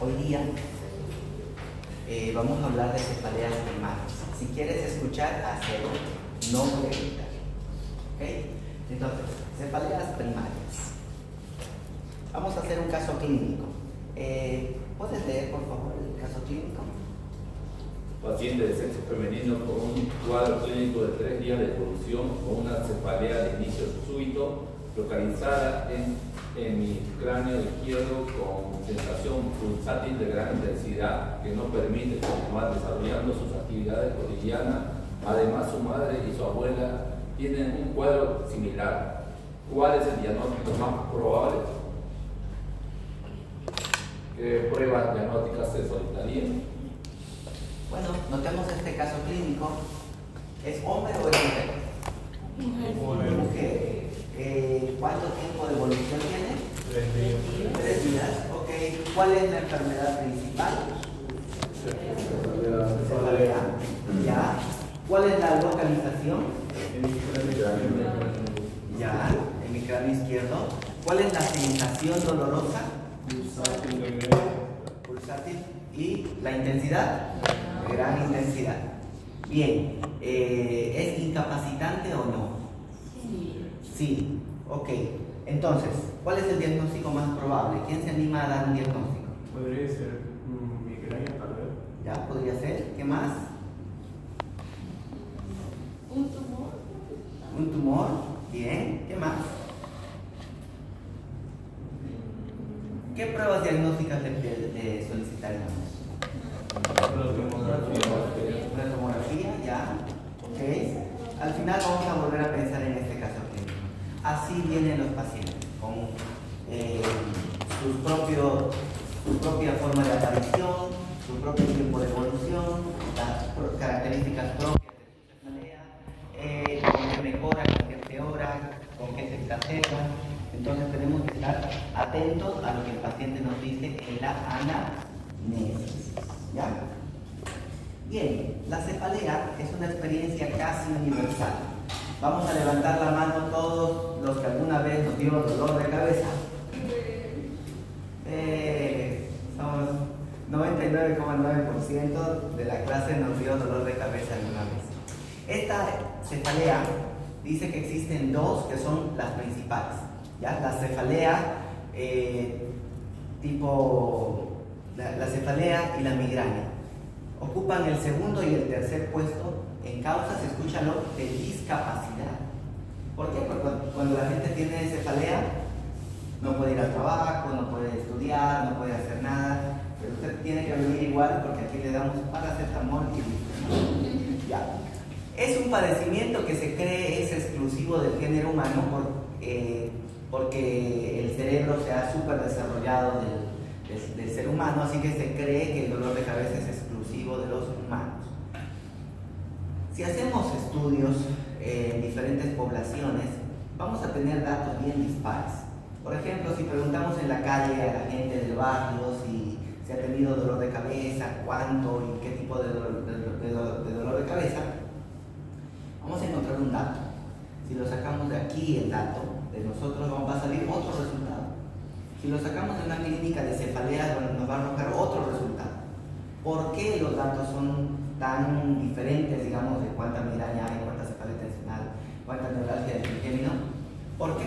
Hoy día vamos a hablar de cefaleas primarias. Si quieres escuchar, hazlo, no voy a gritar. ¿Ok? Entonces, cefaleas primarias. Vamos a hacer un caso clínico. ¿Puedes leer, por favor, el caso clínico? Paciente de sexo femenino con un cuadro clínico de 3 días de evolución con una cefalea de inicio súbito localizada en mi cráneo izquierdo con sensación pulsátil de gran intensidad que no permite continuar desarrollando sus actividades cotidianas. Además, su madre y su abuela tienen un cuadro similar. ¿Cuál es el diagnóstico más probable? ¿Qué pruebas diagnósticas se solicitarían? Bueno, notemos este caso clínico. ¿Es hombre o es mujer? Mujer. ¿Cuánto tiempo de evolución tiene? 3 días. 3 días. Ok. ¿Cuál es la enfermedad principal? Cefalea. Ya. ¿Cuál es la localización? Ya, en mi cráneo izquierdo. ¿Cuál es la sensación dolorosa? Pulsátil. ¿Y la intensidad? Gran intensidad. Bien. ¿Es incapacitante o no? Sí. Ok. Entonces, ¿cuál es el diagnóstico más probable? ¿Quién se anima a dar un diagnóstico? Podría ser migraña, tal vez. ¿Ya? ¿Podría ser? ¿Qué más? Un tumor. ¿Un tumor? Bien. ¿Qué más? ¿Qué pruebas diagnósticas le solicitaríamos? Una tomografía, ya. Ok. Al final vamos a volver a pensar en este caso clínico. Así vienen los pacientes, con su propia forma de aparición, su propio tiempo de evolución, las características propias de su cefalea, con qué mejora, con qué empeora, con qué se exacerba. Entonces tenemos que estar atentos a lo que el paciente nos dice en la anamnesis. ¿Ya? Bien, la cefalea es una experiencia casi universal. Vamos a levantar la mano todos los que alguna vez nos dio dolor de cabeza. Somos 99,9% de la clase nos dio dolor de cabeza alguna vez. Esta cefalea dice que existen dos que son las principales. ¿Ya? La cefalea la cefalea y la migraña ocupan el segundo y el tercer puesto en causas, escúchalo, de discapacidad. ¿Por qué? Porque cuando la gente tiene cefalea no puede ir al trabajo, no puede estudiar, no puede hacer nada, pero usted tiene que vivir igual porque aquí le damos paracetamol y listo. Ya. Es un padecimiento que se cree es exclusivo del género humano porque el cerebro se ha súper desarrollado del ser humano, así que se cree que el dolor de cabeza es exclusivo de los humanos. Si hacemos estudios en diferentes poblaciones, vamos a tener datos bien dispares. Por ejemplo, si preguntamos en la calle a la gente del barrio si ha tenido dolor de cabeza, cuánto y qué tipo de dolor de cabeza, vamos a encontrar un dato. Si lo sacamos de aquí, el dato de nosotros, va a salir otro resultado. Si lo sacamos de una clínica de cefalea, nos va a arrojar otro resultado. ¿Por qué los datos son tan diferentes, digamos, de cuánta migraña hay, cuánta cefalea tensional, cuánta neuralgia de trigémino? ¿Por qué?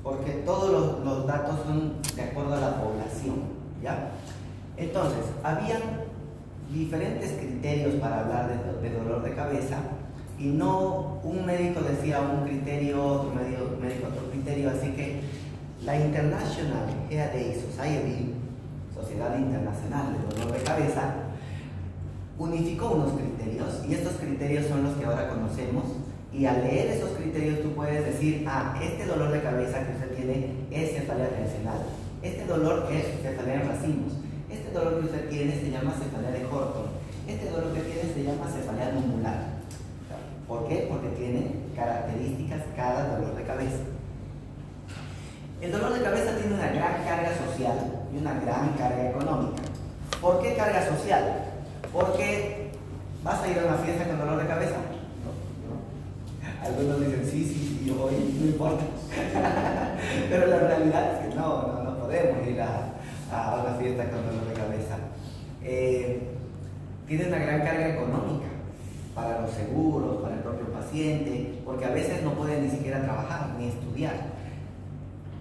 Porque todos los datos son de acuerdo a la población, ¿ya? Entonces, habían diferentes criterios para hablar de dolor de cabeza y no un médico decía un criterio, otro médico otro criterio, así que la International Headache Society, Sociedad Internacional de Dolor de Cabeza, unificó unos criterios y estos criterios son los que ahora conocemos y al leer esos criterios tú puedes decir, este dolor de cabeza que usted tiene es cefalea tensional, este dolor es cefalea en racimos, este dolor que usted tiene se llama cefalea de Horton, este dolor que tiene se llama cefalea nummular. ¿Por qué? Porque tiene características cada dolor de cabeza. El dolor de cabeza tiene una gran carga social y una gran carga económica. ¿Por qué carga social? Porque vas a ir a una fiesta con dolor de cabeza. No. Algunos dicen, sí, yo voy, no importa. Pero la realidad es que no podemos ir a una fiesta con dolor de cabeza. Tiene una gran carga económica para los seguros, para el propio paciente, porque a veces no pueden ni siquiera trabajar ni estudiar.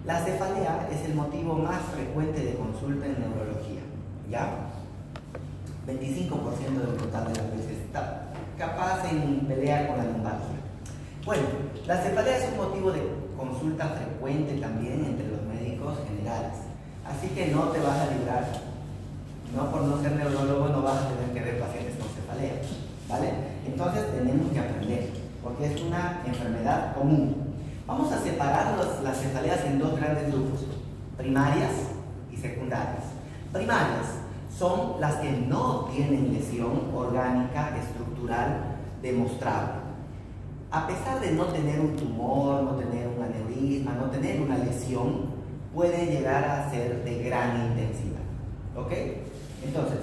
La cefalea es el motivo más frecuente de consulta en neurología, ¿ya? 25% del total de las veces está capaz en pelear con la lumbalgia. Bueno, la cefalea es un motivo de consulta frecuente también entre los médicos generales, así que no te vas a librar. No por no ser neurólogo no vas a tener que ver pacientes con cefalea, ¿vale? Entonces tenemos que aprender, porque es una enfermedad común. Vamos a separar las cefaleas en dos grandes grupos, primarias y secundarias. Primarias son las que no tienen lesión orgánica estructural demostrable. A pesar de no tener un tumor, no tener un aneurisma, no tener una lesión, puede llegar a ser de gran intensidad. ¿Ok? Entonces,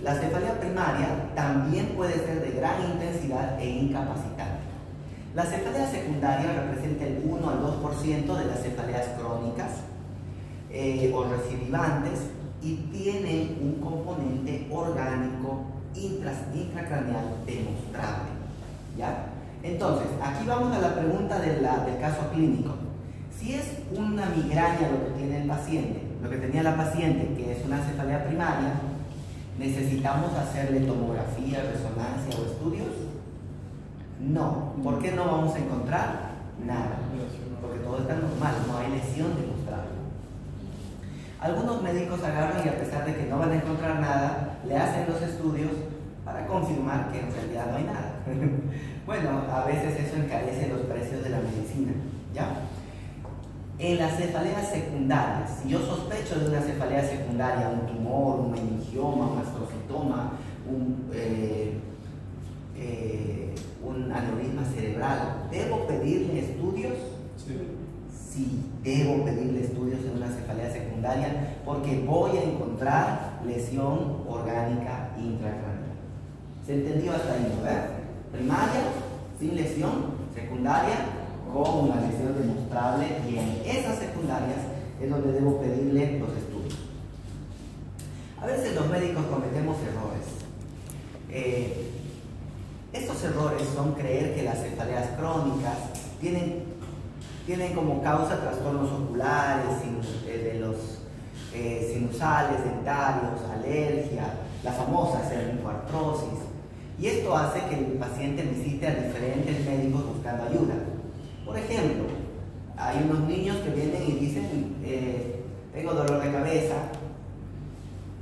la cefalea primaria también puede ser de gran intensidad e incapacitante. La cefalea secundaria representa el 1 al 2% de las cefaleas crónicas o recidivantes y tiene un componente orgánico intracraneal demostrable, ¿ya? Entonces, aquí vamos a la pregunta del caso clínico. Si es una migraña lo que tiene el paciente, lo que tenía la paciente, que es una cefalea primaria, ¿necesitamos hacerle tomografía, resonancia o estudios? No. ¿Por qué no vamos a encontrar nada? Porque todo está normal, no hay lesión demostrable. Algunos médicos agarran y a pesar de que no van a encontrar nada, le hacen los estudios para confirmar que en realidad no hay nada. Bueno, a veces eso encarece los precios de la medicina, ¿ya? En las cefaleas secundarias, si yo sospecho de una cefalea secundaria, un tumor, un meningioma, un astrofitoma, un aneurisma cerebral, ¿debo pedirle estudios? Sí, debo pedirle estudios en una cefalea secundaria porque voy a encontrar lesión orgánica intracraneal. ¿Se entendió hasta ahí, no? Primaria, sin lesión, secundaria, con una lesión demostrable, y en esas secundarias es donde debo pedirle los estudios. A veces los médicos cometemos errores. Estos errores son creer que las cefaleas crónicas tienen como causa trastornos oculares, sinusales, dentarios, alergia, la famosa sernicoartrosis. Y esto hace que el paciente visite a diferentes médicos buscando ayuda. Por ejemplo, hay unos niños que vienen y dicen, tengo dolor de cabeza,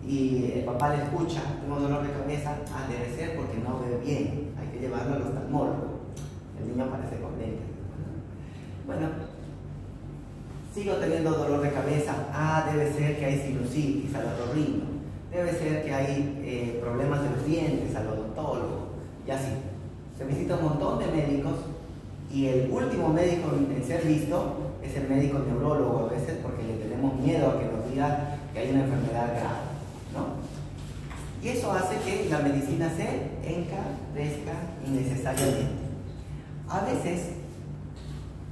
y el papá le escucha, tengo dolor de cabeza, debe ser porque no ve bien, hay que llevarlo al oftalmólogo. El niño aparece con lentes. Bueno, sigo teniendo dolor de cabeza, debe ser que hay sinusitis al otorrino, debe ser que hay problemas de los dientes al odontólogo, y así. Se visita un montón de médicos y el último médico en ser visto es el médico neurólogo a veces porque le tenemos miedo a que nos diga que hay una enfermedad grave, ¿no? Y eso hace que la medicina se encarezca innecesariamente. A veces,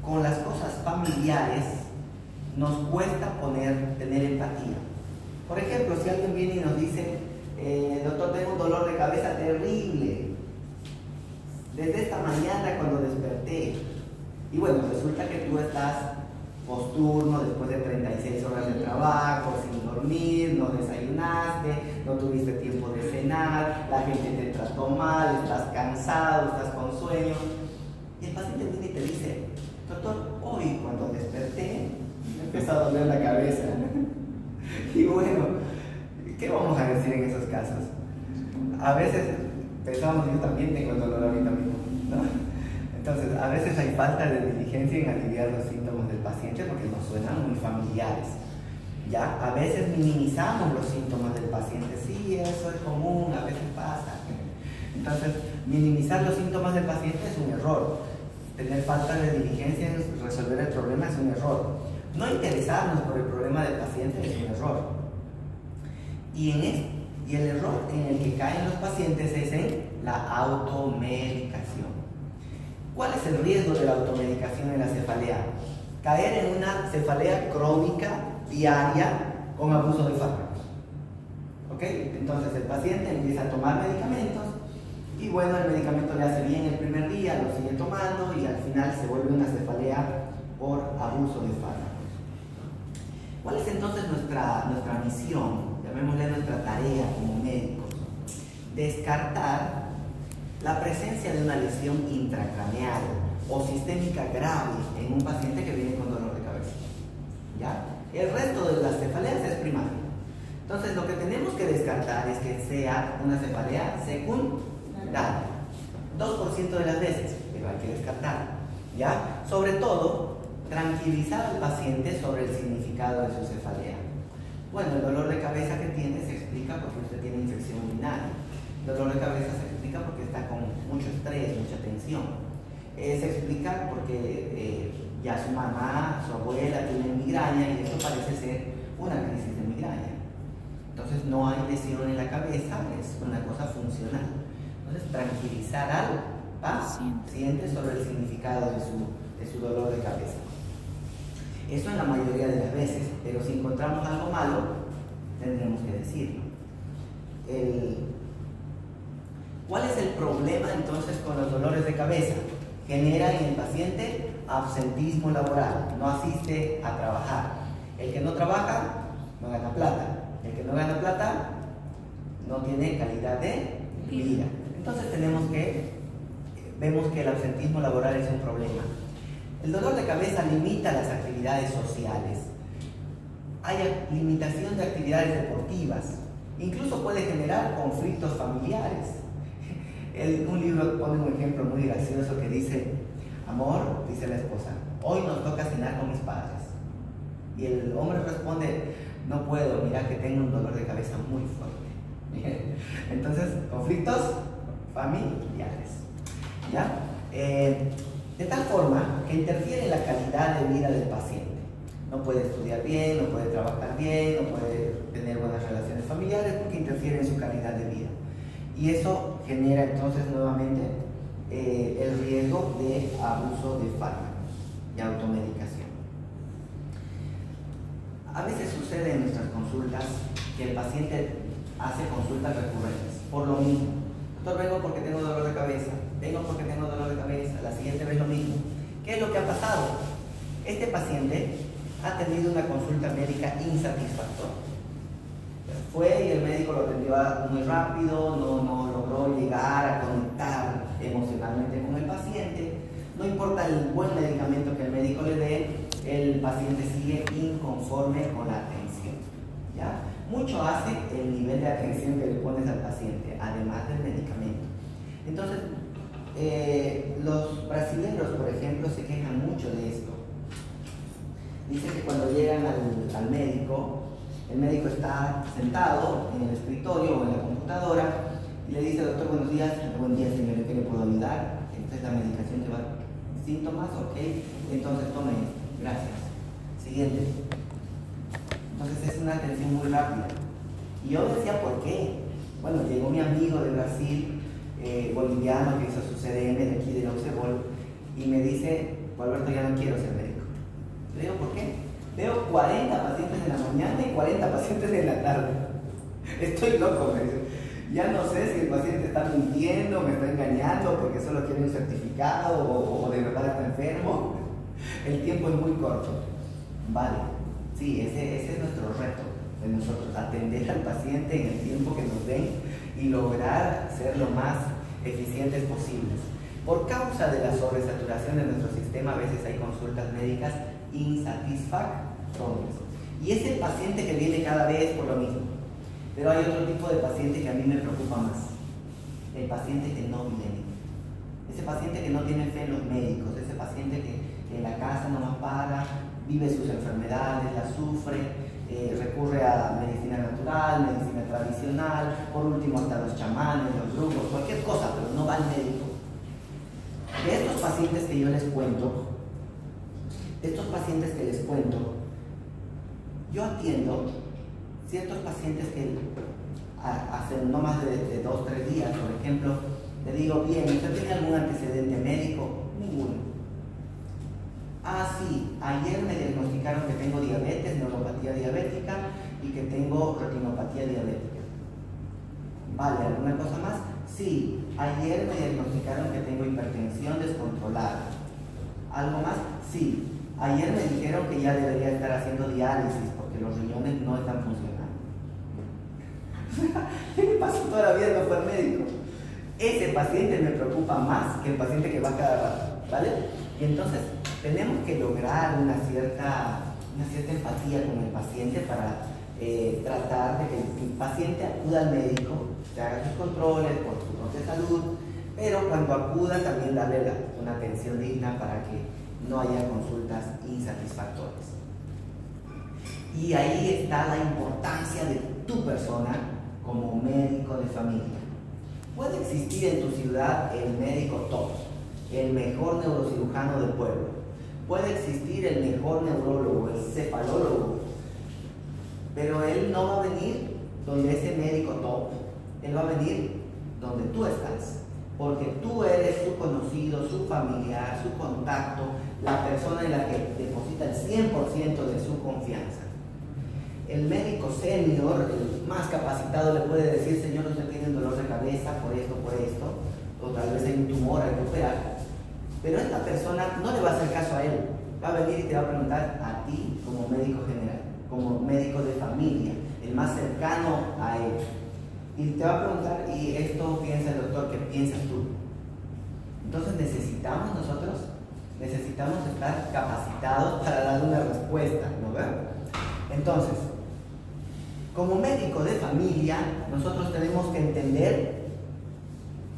con las cosas familiares, nos cuesta tener empatía. Por ejemplo, si alguien viene y nos dice, doctor, tengo un dolor de cabeza terrible, desde esta mañana cuando desperté, y bueno, resulta que tú estás posturno después de 36 horas de trabajo, sin dormir, no desayunaste, no tuviste tiempo de cenar, la gente te trató mal, estás cansado, estás con sueño, y el paciente viene y te dice, doctor, hoy cuando desperté me empezó a doler la cabeza. Y bueno, ¿qué vamos a decir en esos casos? A veces pensamos, yo también tengo el dolor ahorita mismo, ¿no? Entonces, a veces hay falta de diligencia en aliviar los síntomas del paciente porque nos suenan muy familiares. ¿Ya? A veces minimizamos los síntomas del paciente. Sí, eso es común, a veces pasa. Entonces, minimizar los síntomas del paciente es un error. Tener falta de diligencia en resolver el problema es un error. No interesarnos por el problema del paciente es un error. Y el error en el que caen los pacientes es en la automedicación. ¿Cuál es el riesgo de la automedicación en la cefalea? caer en una cefalea crónica diaria con abuso de fármacos. ¿Ok? Entonces el paciente empieza a tomar medicamentos y bueno, el medicamento le hace bien el primer día, lo sigue tomando y al final se vuelve una cefalea por abuso de fármacos. ¿Cuál es entonces nuestra misión? Llamémosle nuestra tarea como médicos. Descartar la presencia de una lesión intracraneal o sistémica grave en un paciente que viene con dolor de cabeza. ¿Ya? El resto de las cefaleas es primario. Entonces lo que tenemos que descartar es que sea una cefalea secundaria. 2% de las veces, pero hay que descartar. ¿Ya? Sobre todo, tranquilizar al paciente sobre el significado de su cefalea. Bueno, el dolor de cabeza que tiene se explica porque usted tiene infección urinaria. El dolor de cabeza se explica porque está con mucho estrés, mucha tensión. Se explica porque ya su mamá, su abuela tienen migraña y eso parece ser una crisis de migraña. Entonces no hay lesión en la cabeza, es una cosa funcional. Entonces tranquilizar al paciente sobre el significado de su dolor de cabeza. Eso en la mayoría de las veces, pero si encontramos algo malo, tendremos que decirlo. ¿Cuál es el problema entonces con los dolores de cabeza? Genera en el paciente absentismo laboral, no asiste a trabajar. El que no trabaja no gana plata. El que no gana plata no tiene calidad de vida. Entonces vemos que el absentismo laboral es un problema. El dolor de cabeza limita las actividades sociales. Hay limitación de actividades deportivas. Incluso puede generar conflictos familiares. Un libro pone un ejemplo muy gracioso que dice: amor, dice la esposa, hoy nos toca cenar con mis padres. Y el hombre responde: no puedo, mira que tengo un dolor de cabeza muy fuerte. Entonces, conflictos familiares. ¿Ya? De tal forma que interfiere en la calidad de vida del paciente. No puede estudiar bien, no puede trabajar bien, no puede tener buenas relaciones familiares porque interfiere en su calidad de vida. Y eso genera entonces nuevamente el riesgo de abuso de fármacos y automedicación. A veces sucede en nuestras consultas que el paciente hace consultas recurrentes por lo mismo. Doctor, vengo porque tengo dolor de cabeza, vengo porque tengo dolor de cabeza, la siguiente vez lo mismo. ¿Qué es lo que ha pasado? Este paciente ha tenido una consulta médica insatisfactoria. Fue y el médico lo atendió muy rápido, no logró llegar a conectar emocionalmente con el paciente. No importa el buen medicamento que el médico le dé, el paciente sigue inconforme con la atención. ¿Ya? Mucho hace el nivel de atención que le pones al paciente, además del medicamento. Entonces, los brasileños, por ejemplo, se quejan mucho de esto. Dicen que cuando llegan al médico, el médico está sentado en el escritorio o en la computadora y le dice: doctor, buenos días. Buen día, señor, ¿en qué le puedo ayudar? Esta es la medicación que va. ¿Síntomas? Ok, entonces tome esto. Gracias. Siguiente. Entonces es una atención muy rápida. Y yo decía: ¿por qué? Bueno, llegó mi amigo de Brasil, boliviano, que hizo su CDM de aquí de la UCEBOL, y me dice: Alberto, ya no quiero ser médico. Le digo: ¿por qué? Veo 40 pacientes en la mañana y 40 pacientes en la tarde. Estoy loco, me dice. Ya no sé si el paciente está mintiendo, me está engañando porque solo quiere un certificado o de verdad está enfermo. El tiempo es muy corto. Vale, sí, ese es nuestro reto de nosotros, atender al paciente en el tiempo que nos den y lograr ser lo más eficientes posibles. Por causa de la sobresaturación de nuestro sistema, a veces hay consultas médicas insatisfactorias. Y es el paciente que viene cada vez por lo mismo. Pero hay otro tipo de paciente que a mí me preocupa más. El paciente que no viene. Ese paciente que no tiene fe en los médicos. Ese paciente que en la casa no más paga, vive sus enfermedades, las sufre, recurre a medicina natural, medicina tradicional, por último hasta los chamanes, los brujos, cualquier cosa, pero no va al médico. De estos pacientes que yo les cuento, yo atiendo ciertos pacientes que hacen no más de 2 o 3 días, por ejemplo, le digo: bien, ¿usted tiene algún antecedente médico? Ninguno. Ah, sí, ayer me diagnosticaron que tengo diabetes, neuropatía diabética y que tengo retinopatía diabética. Vale, ¿alguna cosa más? Sí, ayer me diagnosticaron que tengo hipertensión descontrolada. ¿Algo más? Sí, ayer me dijeron que ya debería estar haciendo diálisis porque los riñones no están funcionando. ¿Qué me pasó toda la vida? No fue al médico. Ese paciente me preocupa más que el paciente que va cada rato, ¿vale? Y entonces tenemos que lograr una cierta empatía con el paciente para tratar de que el paciente acuda al médico, se haga sus controles por su propia salud, pero cuando acuda también darle una atención digna para que no haya consultas insatisfactorias. Y ahí está la importancia de tu persona como médico de familia. Puede existir en tu ciudad el médico top, el mejor neurocirujano del pueblo. Puede existir el mejor neurólogo, el cefalólogo, pero él no va a venir donde ese médico top, él va a venir donde tú estás, porque tú eres su conocido, su familiar, su contacto, la persona en la que deposita el 100% de su confianza. El médico senior, el más capacitado, le puede decir: señor, usted tiene un dolor de cabeza por esto, o tal vez hay un tumor, hay que operar. Pero esta persona no le va a hacer caso a él, va a venir y te va a preguntar a ti como médico general, como médico de familia, el más cercano a él. Y te va a preguntar: ¿y esto piensa el doctor? ¿Qué piensas tú? Entonces nosotros necesitamos estar capacitados para dar una respuesta, ¿no ven? Entonces, como médico de familia, nosotros tenemos que entender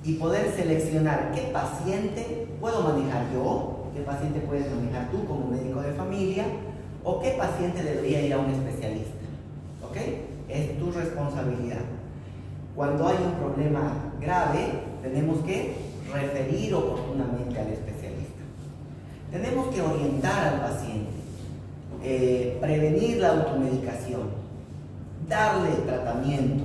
y poder seleccionar qué paciente puedo manejar yo, qué paciente puedes manejar tú como médico de familia, o qué paciente debería ir a un especialista. ¿Ok? Es tu responsabilidad. Cuando hay un problema grave, tenemos que referir oportunamente al especialista. Tenemos que orientar al paciente, prevenir la automedicación, darle tratamiento,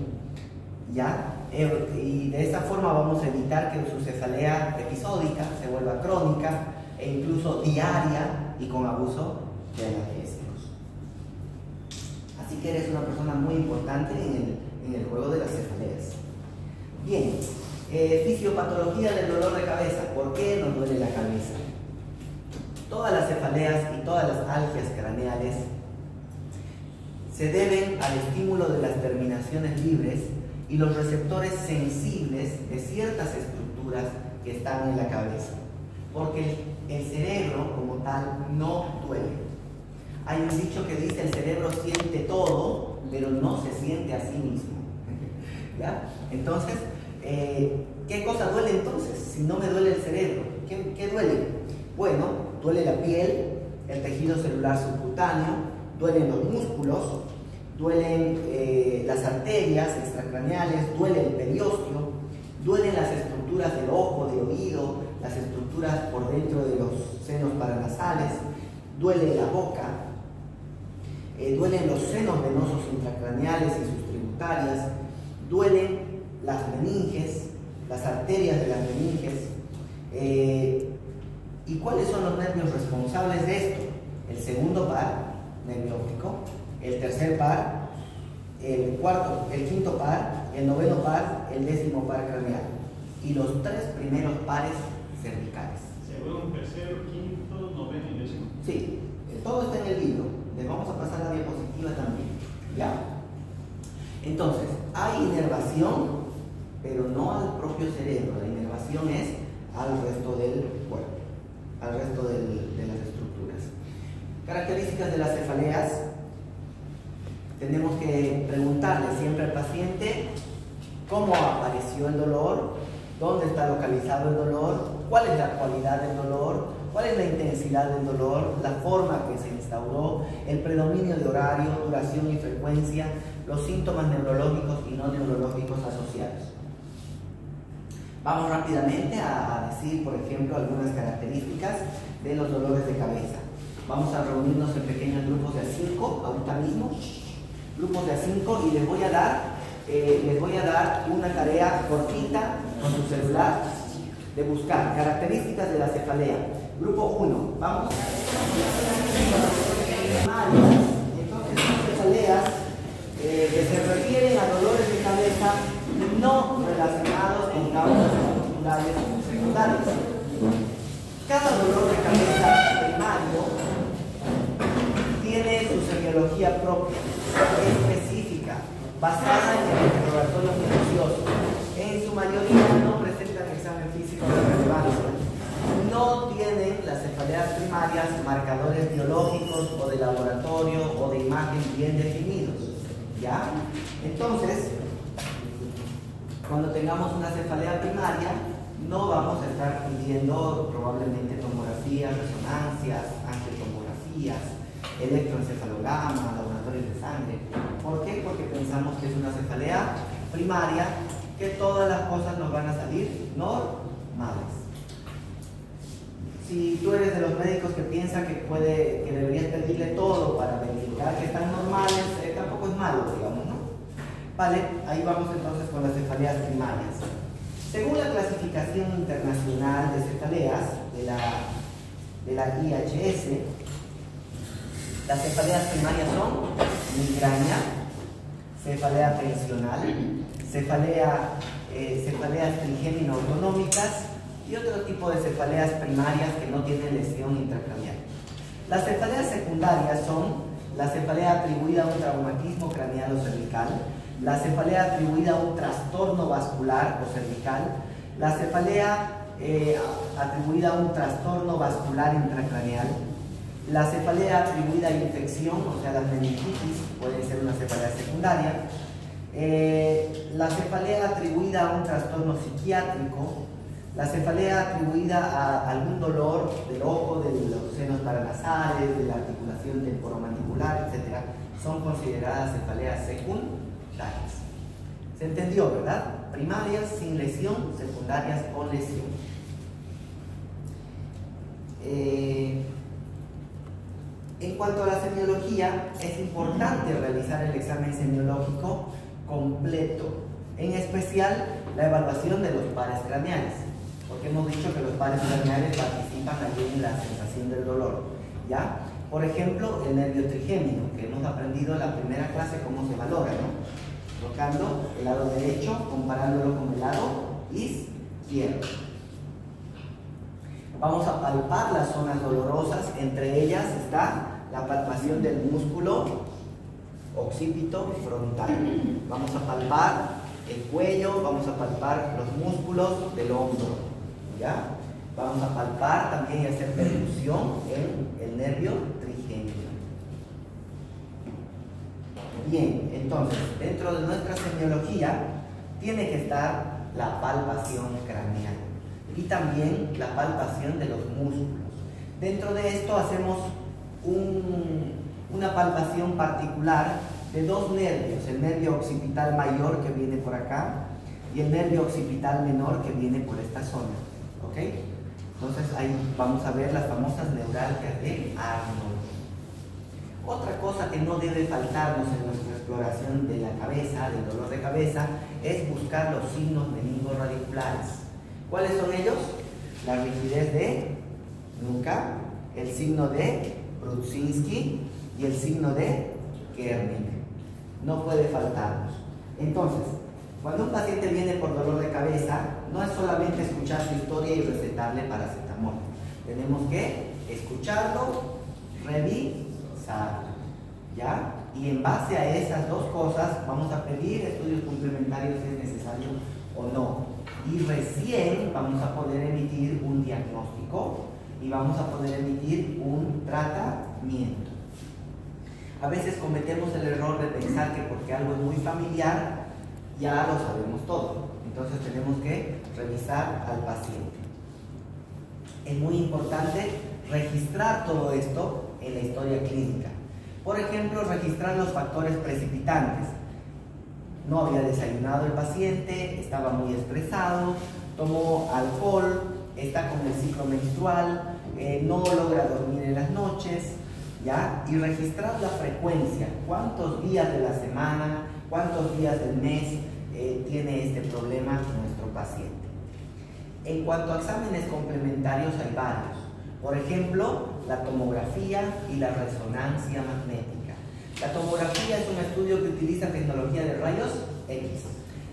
¿ya? Y de esa forma vamos a evitar que su cefalea episódica se vuelva crónica e incluso diaria y con abuso de analgésicos. Así que eres una persona muy importante en el juego de las cefaleas. Bien, fisiopatología del dolor de cabeza. ¿Por qué nos duele la cabeza? Todas las cefaleas y todas las algias craneales se deben al estímulo de las terminaciones libres y los receptores sensibles de ciertas estructuras que están en la cabeza, porque el cerebro como tal no duele. Hay un dicho que dice: el cerebro siente todo, pero no se siente a sí mismo. ¿Ya? Entonces, ¿qué cosa duele entonces si no me duele el cerebro? ¿Qué duele? Bueno, duele la piel, el tejido celular subcutáneo, duelen los músculos, duelen las arterias extracraneales, duele el periósteo, duelen las estructuras del ojo, del oído, las estructuras por dentro de los senos paranasales, duele la boca, duelen los senos venosos intracraneales y sus tributarias, duelen las meninges, las arterias de las meninges. ¿Y cuáles son los nervios responsables de esto? El segundo par, nervio óptico, el tercer par, el quinto par, el noveno par, el décimo par craneal y los tres primeros pares cervicales. Segundo, tercero, quinto, noveno y décimo. Sí, todo está en el libro. Les vamos a pasar la diapositiva también. ¿Ya? Entonces, hay inervación, pero no al propio cerebro. La inervación es al resto del cuerpo, al resto de las estructuras. Características de las cefaleas. Tenemos que preguntarle siempre al paciente cómo apareció el dolor, dónde está localizado el dolor, cuál es la cualidad del dolor, cuál es la intensidad del dolor, la forma que se instauró, el predominio de horario, duración y frecuencia, los síntomas neurológicos y no neurológicos asociados. Vamos rápidamente a decir, por ejemplo, algunas características de los dolores de cabeza. Vamos a reunirnos en pequeños grupos de a 5, ahorita mismo, grupos de a 5, y les voy a dar una tarea cortita con su celular de buscar características de la cefalea. Grupo 1, vamos. primarias, entonces son cefaleas que se refieren a dolores de cabeza no relacionados con causas estructurales secundarias. Cada dolor de cabeza primario tiene su semiología propia, específica, basada en el interrogatorio minucioso. En su mayoría no presentan examen físico de relevancia. No tienen las cefaleas primarias marcadores biológicos o de laboratorio o de imagen bien definidos. ¿Ya? Entonces, cuando tengamos una cefalea primaria, no vamos a estar pidiendo probablemente tomografías, resonancias, angiotomografías, electroencefalograma, laboratorios de sangre. ¿Por qué? Porque pensamos que es una cefalea primaria, que todas las cosas nos van a salir normales. Si tú eres de los médicos que piensan que deberías pedirle todo para verificar que están normales, tampoco es malo, digamos, ¿no? Vale, ahí vamos entonces con las cefaleas primarias. Según la clasificación internacional de cefaleas de la IHS, las cefaleas primarias son migraña, cefalea tensional, cefaleas trigémino autonómicas y otro tipo de cefaleas primarias que no tienen lesión intracraneal. Las cefaleas secundarias son la cefalea atribuida a un traumatismo craneal o cervical, la cefalea atribuida a un trastorno vascular o cervical, la cefalea atribuida a un trastorno vascular intracraneal, la cefalea atribuida a infección, o sea, la meningitis puede ser una cefalea secundaria, la cefalea atribuida a un trastorno psiquiátrico, la cefalea atribuida a algún dolor del ojo, de los senos paranasales, de la articulación temporomandibular, etc., son consideradas cefaleas secundarias. ¿Se entendió, verdad? Primarias sin lesión, secundarias con lesión. En cuanto a la semiología, es importante realizar el examen semiológico completo, en especial la evaluación de los pares craneales, porque hemos dicho que los pares craneales participan allí en la sensación del dolor, ¿ya? Por ejemplo, el nervio trigémino, que hemos aprendido en la primera clase cómo se valora, ¿no? Tocando el lado derecho, comparándolo con el lado izquierdo. Vamos a palpar las zonas dolorosas, entre ellas está la palpación del músculo occipito frontal. Vamos a palpar el cuello, vamos a palpar los músculos del hombro, ¿ya? Vamos a palpar también y hacer percusión en el nervio trigémino. Bien, entonces, dentro de nuestra semiología tiene que estar la palpación craneal y también la palpación de los músculos. Dentro de esto hacemos una palpación particular de dos nervios, el nervio occipital mayor que viene por acá y el nervio occipital menor que viene por esta zona, ¿ok? Entonces ahí vamos a ver las famosas neuralgias de Arnold. Otra cosa que no debe faltarnos en nuestra exploración de la cabeza, del dolor de cabeza, es buscar los signos meningo-radiculares. ¿Cuáles son ellos? La rigidez de nuca, el signo de Brudzinski y el signo de Kernig. No puede faltarnos. Entonces, cuando un paciente viene por dolor de cabeza, no es solamente escuchar su historia y recetarle paracetamol. Tenemos que escucharlo, revisarlo, ¿ya? Y en base a esas dos cosas vamos a pedir estudios complementarios si es necesario o no. Y recién vamos a poder emitir un diagnóstico y vamos a poder emitir un tratamiento. A veces cometemos el error de pensar que porque algo es muy familiar, ya lo sabemos todo. Entonces tenemos que revisar al paciente. Es muy importante registrar todo esto en la historia clínica. Por ejemplo, registrar los factores precipitantes. No había desayunado el paciente, estaba muy estresado, tomó alcohol, está con el ciclo menstrual, no logra dormir en las noches, ¿ya? Y registrar la frecuencia, cuántos días de la semana, cuántos días del mes tiene este problema nuestro paciente. En cuanto a exámenes complementarios hay varios. Por ejemplo, la tomografía y la resonancia magnética. La tomografía es un estudio que utiliza tecnología de rayos X.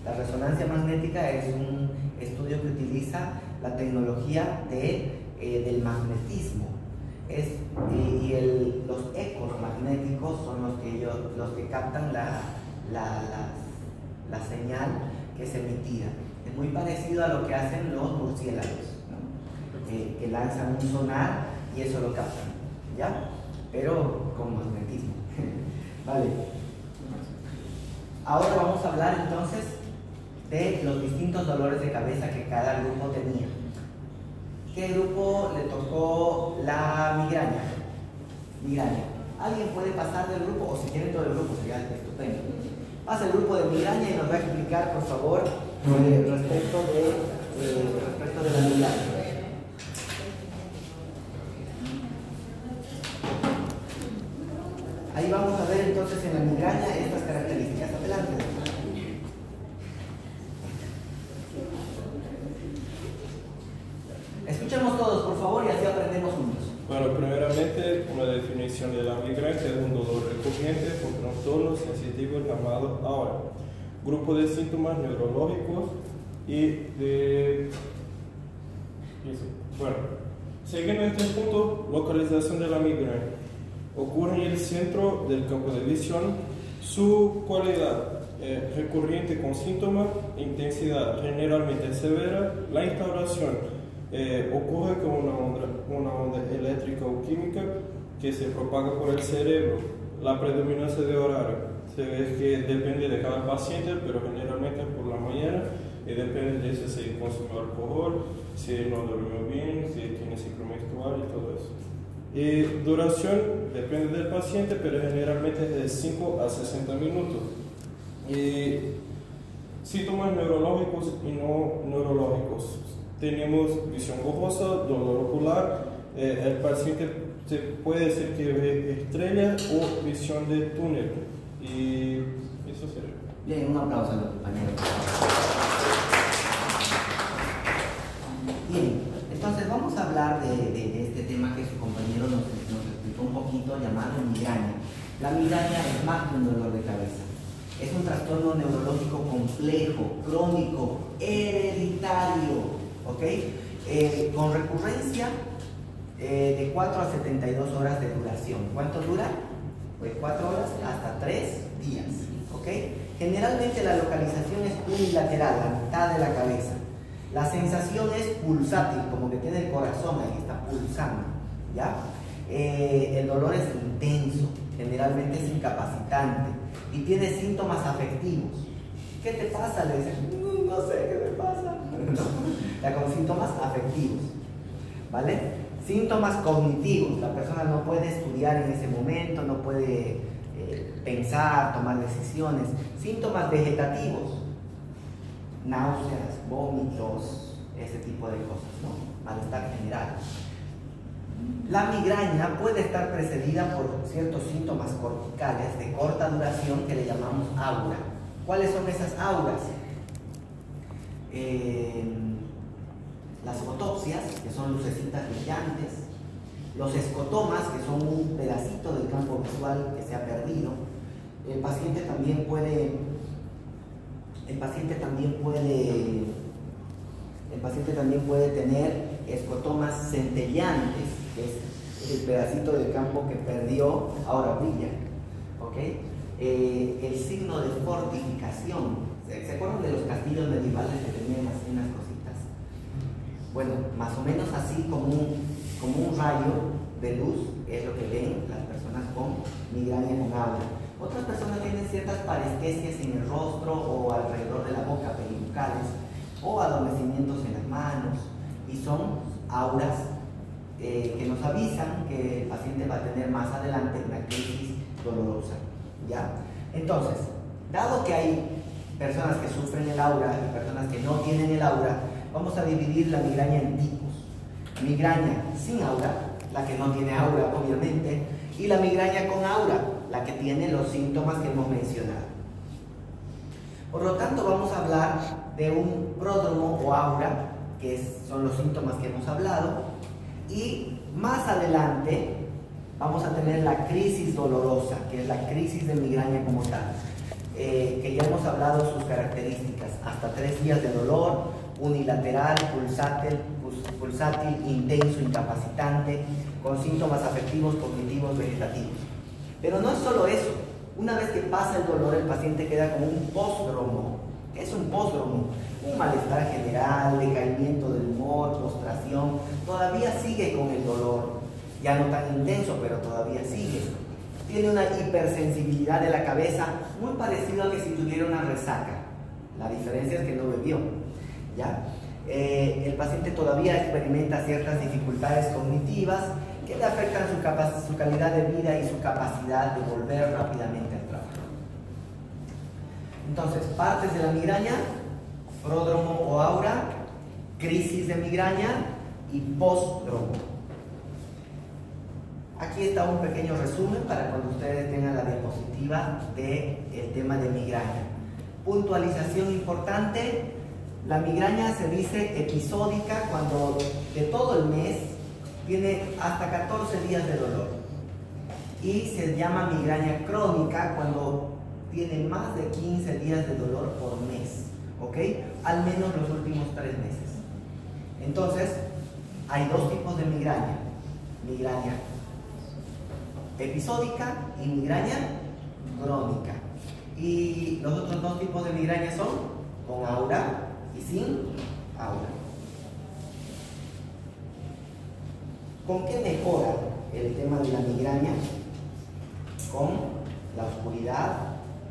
La resonancia magnética es un estudio que utiliza la tecnología del magnetismo. Los ecos magnéticos son los que captan la señal que es emitida. Es muy parecido a lo que hacen los murciélagos, ¿no? Que lanzan un sonar y eso lo captan, ¿ya? Pero con magnetismo. Vale. Ahora vamos a hablar entonces de los distintos dolores de cabeza que cada grupo tenía. ¿Qué grupo le tocó la migraña? Migraña. ¿Alguien puede pasar del grupo? O si quieren todo el grupo, sería estupendo. Pasa el grupo de migraña y nos va a explicar, por favor, respecto de la migraña. Ahí vamos a ver entonces en la migraña estas características. Adelante. Escuchemos todos, por favor, y así aprendemos juntos. Bueno, primeramente, una definición de la migraña es un dolor recurrente con trastorno sensitivo llamado aura. Grupo de síntomas neurológicos y de... Bueno, siguiendo este punto, localización de la migraña. Ocurre en el centro del campo de visión. Su cualidad recurrente con síntomas, intensidad generalmente severa. La instauración ocurre con una onda eléctrica o química que se propaga por el cerebro. La predominancia de horario se ve que depende de cada paciente, pero generalmente por la mañana, y depende de si se consume alcohol, si no durmió bien, si tiene ciclo menstrual y todo eso. Y duración depende del paciente, pero generalmente es de 5 a 60 minutos. Y síntomas neurológicos y no neurológicos. Tenemos visión borrosa, dolor ocular, el paciente se puede decir que ve estrellas o visión de túnel. Y eso sería. Bien, un aplauso a los compañeros. Bien, entonces vamos a hablar de este tema que su compañero nos explicó un poquito, llamado migraña. La migraña es más que un dolor de cabeza. Es un trastorno neurológico complejo, crónico, hereditario, ¿ok? Con recurrencia de 4 a 72 horas de duración. ¿Cuánto dura? De 4 horas hasta 3 días, ¿ok? Generalmente la localización es unilateral, la mitad de la cabeza. La sensación es pulsátil, como que tiene el corazón ahí, está pulsando, ¿ya? El dolor es intenso, generalmente es incapacitante y tiene síntomas afectivos. ¿Qué te pasa? Le dicen, no sé qué me pasa. Ya con síntomas afectivos, ¿vale? Síntomas cognitivos, la persona no puede estudiar en ese momento, no puede pensar, tomar decisiones. Síntomas vegetativos, náuseas, vómitos, ese tipo de cosas, ¿no? Malestar general. La migraña puede estar precedida por ciertos síntomas corticales de corta duración que le llamamos aura. ¿Cuáles son esas auras? Las fotopsias, que son lucecitas brillantes, los escotomas, que son un pedacito del campo visual que se ha perdido. El paciente también puede tener escotomas centelleantes, que es el pedacito del campo que perdió, ahora brilla, ¿ok? El signo de fortificación. ¿Se acuerdan de los castillos medievales que tenían así unas cositas? Bueno, más o menos así como un rayo de luz es lo que ven las personas con migraña con aura. Otras personas tienen ciertas parestesias en el rostro o alrededor de la boca, peribucales, o adormecimientos en las manos, y son auras que nos avisan que el paciente va a tener más adelante una crisis dolorosa, ¿ya? Entonces, dado que hay personas que sufren el aura y personas que no tienen el aura, vamos a dividir la migraña en tipos. Migraña sin aura, la que no tiene aura obviamente, y la migraña con aura, la que tiene los síntomas que hemos mencionado. Por lo tanto, vamos a hablar de un pródromo o aura, que son los síntomas que hemos hablado, y Más adelante vamos a tener la crisis dolorosa, que es la crisis de migraña como tal, que ya hemos hablado sus características, hasta 3 días de dolor, unilateral, pulsátil, intenso, incapacitante, con síntomas afectivos, cognitivos, vegetativos. Pero no es solo eso. Una vez que pasa el dolor, el paciente queda como un pósdromo. ¿Qué es un pósdromo? Un malestar general, decaimiento del humor, postración. Todavía sigue con el dolor, ya no tan intenso, pero todavía sigue. Tiene una hipersensibilidad de la cabeza muy parecido a que si tuviera una resaca. La diferencia es que no bebió, ¿ya? El paciente todavía experimenta ciertas dificultades cognitivas que le afectan su calidad de vida y su capacidad de volver rápidamente al trabajo. Entonces, partes de la migraña: pródromo o aura, crisis de migraña y postdromo. Aquí está un pequeño resumen para cuando ustedes tengan la diapositiva del tema de migraña. Puntualización importante: la migraña se dice episódica cuando de todo el mes tiene hasta 14 días de dolor, y se llama migraña crónica cuando tiene más de 15 días de dolor por mes, ¿ok? Al menos los últimos 3 meses. Entonces, hay 2 tipos de migraña: migraña episódica y migraña crónica. Y los otros 2 tipos de migraña son con aura y sin aura. ¿Con qué mejora el tema de la migraña? Con la oscuridad,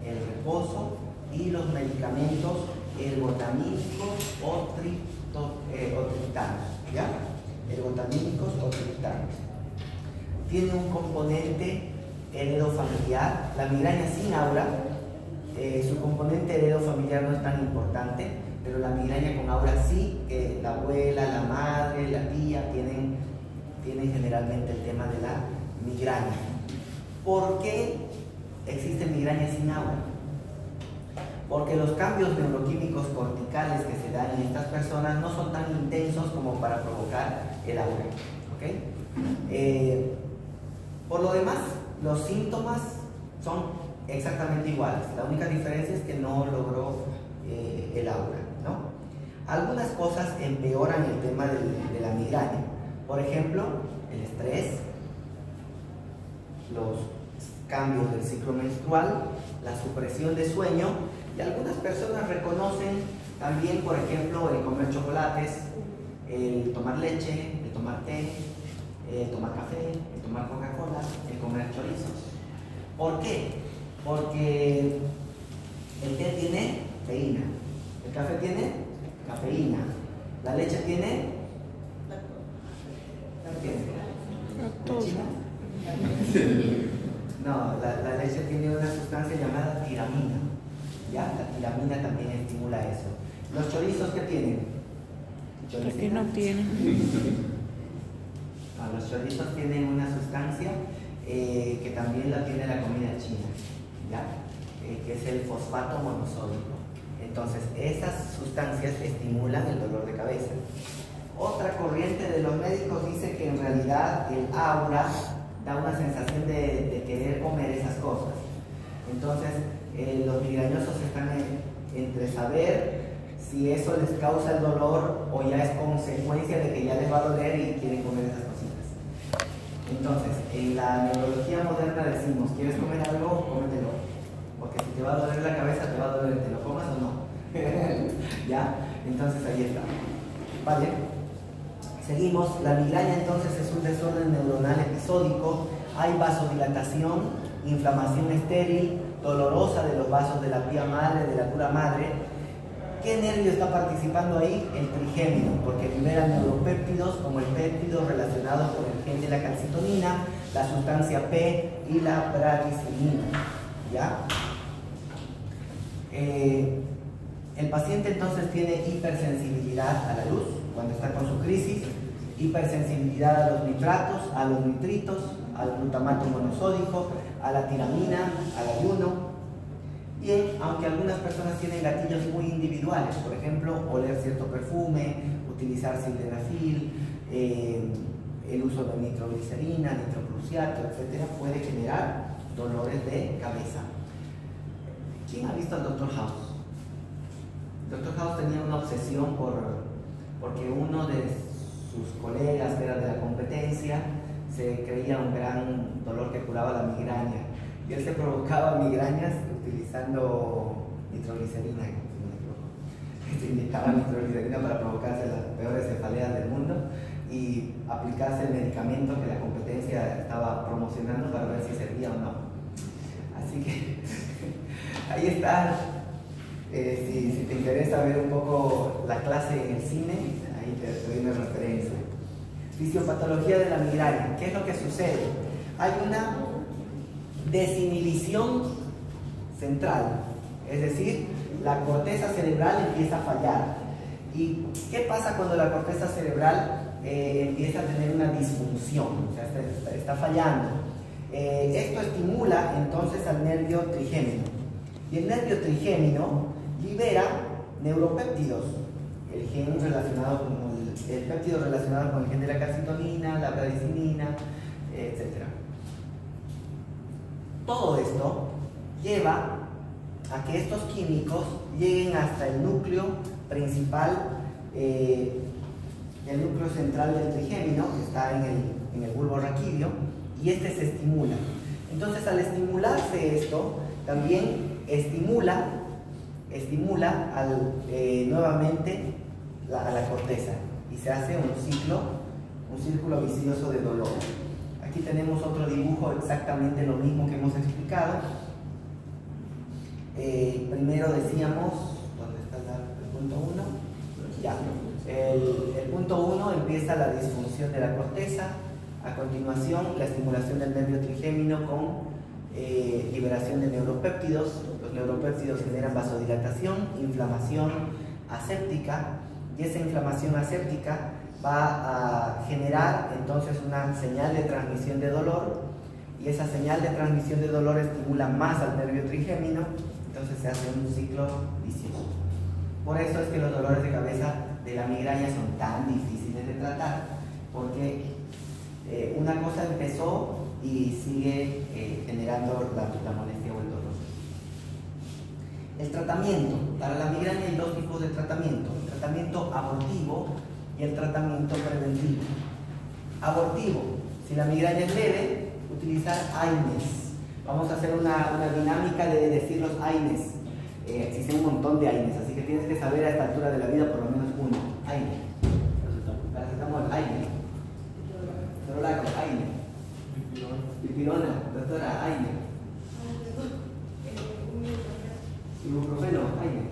el reposo y los medicamentos ergotamínicos o triptanos, ¿ya? Ergotamínicos o triptanos. Tiene un componente heredofamiliar. La migraña sin aura, su componente heredofamiliar no es tan importante, pero la migraña con aura sí, que la abuela, la madre, la tía tienen generalmente el tema de la migraña. ¿Por qué existe migraña sin aura? Porque los cambios neuroquímicos corticales que se dan en estas personas no son tan intensos como para provocar el aura, ¿ok? Por lo demás, los síntomas son exactamente iguales. La única diferencia es que no logró el aura, ¿no? Algunas cosas empeoran el tema de la migraña. Por ejemplo, el estrés, los cambios del ciclo menstrual, la supresión de sueño, y algunas personas reconocen también, por ejemplo, el comer chocolates, el tomar leche, el tomar té, el tomar café, el tomar Coca-Cola, el comer chorizos. ¿Por qué? Porque el té tiene teína, el café tiene cafeína, la leche tiene... No, la leche tiene una sustancia llamada tiramina, ¿ya? La tiramina también estimula eso. ¿Los chorizos qué tienen? ¿Qué no tienen? Los chorizos tienen una sustancia que también la tiene la comida china, ¿ya? Que es el fosfato monosódico. Entonces, esas sustancias estimulan el dolor de cabeza. Otra corriente de los médicos dice que en realidad el aura da una sensación de querer comer esas cosas. Entonces, los migrañosos están entre saber si eso les causa el dolor o ya es consecuencia de que ya les va a doler y quieren comer esas cositas. Entonces, en la neurología moderna decimos: ¿quieres comer algo? Cómetelo. Porque si te va a doler la cabeza, te va a doler, ¿te lo comas o no? ¿Ya? Entonces ahí está. ¿Vale? Seguimos. La migraña entonces es un desorden neuronal episódico. Hay vasodilatación, inflamación estéril, dolorosa de los vasos de la vía madre, de la dura madre. ¿Qué nervio está participando ahí? El trigémino, porque libera neuropéptidos como el péptido relacionado con el gen de la calcitonina, la sustancia P y la bradicinina, ¿ya? El paciente entonces tiene hipersensibilidad a la luz cuando está con su crisis, hipersensibilidad a los nitratos, a los nitritos, al glutamato monosódico, a la tiramina, al ayuno. Bien, aunque algunas personas tienen gatillos muy individuales, por ejemplo, oler cierto perfume, utilizar sildenafil, el uso de nitroglicerina, nitroprusiato, etc., puede generar dolores de cabeza. ¿Quién ha visto al Dr. House? El Dr. House tenía una obsesión porque uno de sus colegas, que era de la competencia, se creía un gran dolor que curaba la migraña. Y él se provocaba migrañas utilizando nitroglicerina, si no me equivoco. Se inyectaba nitroglicerina para provocarse las peores cefaleas del mundo y aplicarse el medicamento que la competencia estaba promocionando para ver si servía o no. Así que ahí está. Si te interesa ver un poco la clase en el cine, ahí te doy una referencia. Fisiopatología de la migraña. ¿Qué es lo que sucede? Hay una desinhibición central, es decir, la corteza cerebral empieza a fallar. ¿Y qué pasa cuando la corteza cerebral empieza a tener una disfunción? O sea, está fallando. Esto estimula entonces al nervio trigémino. Y el nervio trigémino libera neuropéptidos, el gen relacionado con el péptido relacionado con el gen de la calcitonina, la bradicinina, etc. Todo esto lleva a que estos químicos lleguen hasta el núcleo principal, el núcleo central del trigémino, que está en el bulbo raquídeo, y este se estimula. Entonces, al estimularse esto, también estimula nuevamente a la corteza y se hace un círculo vicioso de dolor. Aquí tenemos otro dibujo, exactamente lo mismo que hemos explicado. Primero decíamos, ¿dónde está el punto 1? Ya. El punto 1 empieza la disfunción de la corteza. A continuación, la estimulación del nervio trigémino con liberación de neuropéptidos. Los neuropéptidos generan vasodilatación, inflamación aséptica, y esa inflamación aséptica va a generar entonces una señal de transmisión de dolor, y esa señal de transmisión de dolor estimula más al nervio trigémino, entonces se hace un ciclo vicioso. Por eso es que los dolores de cabeza de la migraña son tan difíciles de tratar, porque una cosa empezó y sigue generando la molestia o el dolor. El tratamiento. Para la migraña hay dos tipos de tratamiento: el tratamiento abortivo y el tratamiento preventivo. Abortivo: si la migraña es leve, utilizar AINES. Vamos a hacer una dinámica de decir los AINES. Existen un montón de AINES, así que tienes que saber a esta altura de la vida por lo menos uno. AINES. Paracetamol, AINES. Sorolaco, AINES. Dipirona, doctora, AINES. Ibuprofeno, AINES.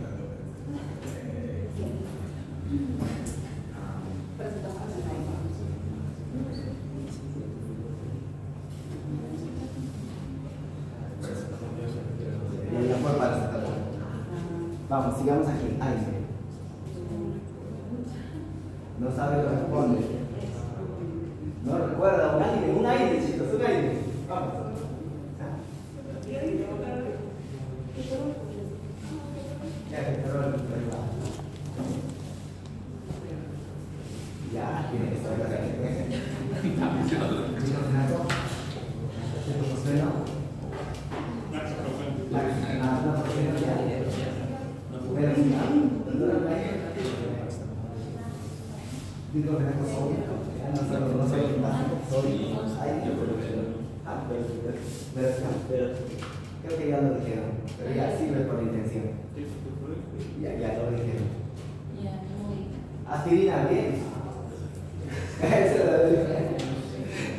Vamos, sigamos aquí. Aire. No sabe lo que responde. No recuerda, un aire, chicos, un aire. Vamos. Ya, tiene que saber creo que ya lo dijeron, pero ya sirve por intención. Ya lo dijeron. Aspirina, bien.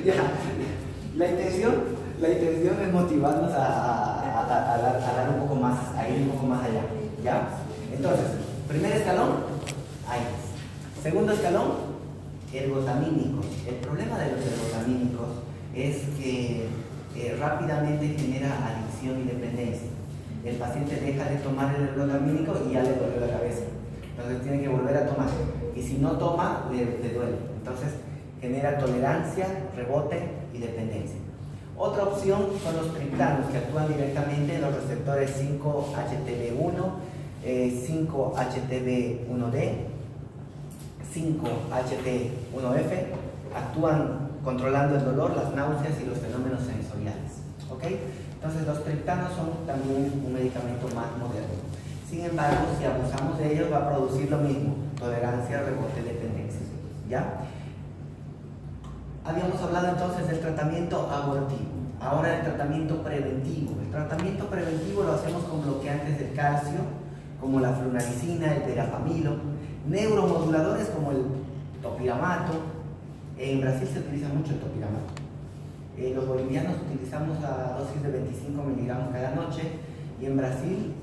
Ya. La intención es motivarnos a dar un poco más, a ir un poco más allá. ¿Ya? Entonces, primer escalón, AINES. Segundo escalón, ergotamínicos. El problema de los ergotamínicos es que rápidamente genera adicción y dependencia. El paciente deja de tomar el ergotamínico y ya le duele la cabeza. Entonces tiene que volver a tomar. Y si no toma, le duele. Entonces genera tolerancia, rebote y dependencia. Otra opción son los triptanos, que actúan directamente en los receptores 5-HTB1, 5-HTB1D, 5-HT1F, actúan controlando el dolor, las náuseas y los fenómenos sensoriales. ¿Ok? Entonces los triptanos son también un medicamento más moderno. Sin embargo, si abusamos de ellos va a producir lo mismo, tolerancia, rebote, dependencia. ¿Ya? Habíamos hablado entonces del tratamiento abortivo. Ahora el tratamiento preventivo. El tratamiento preventivo lo hacemos con bloqueantes del calcio, como la flunarizina, el verapamilo, neuromoduladores como el topiramato. En Brasil se utiliza mucho el topiramato. Los bolivianos utilizamos a dosis de 25 miligramos cada noche y en Brasil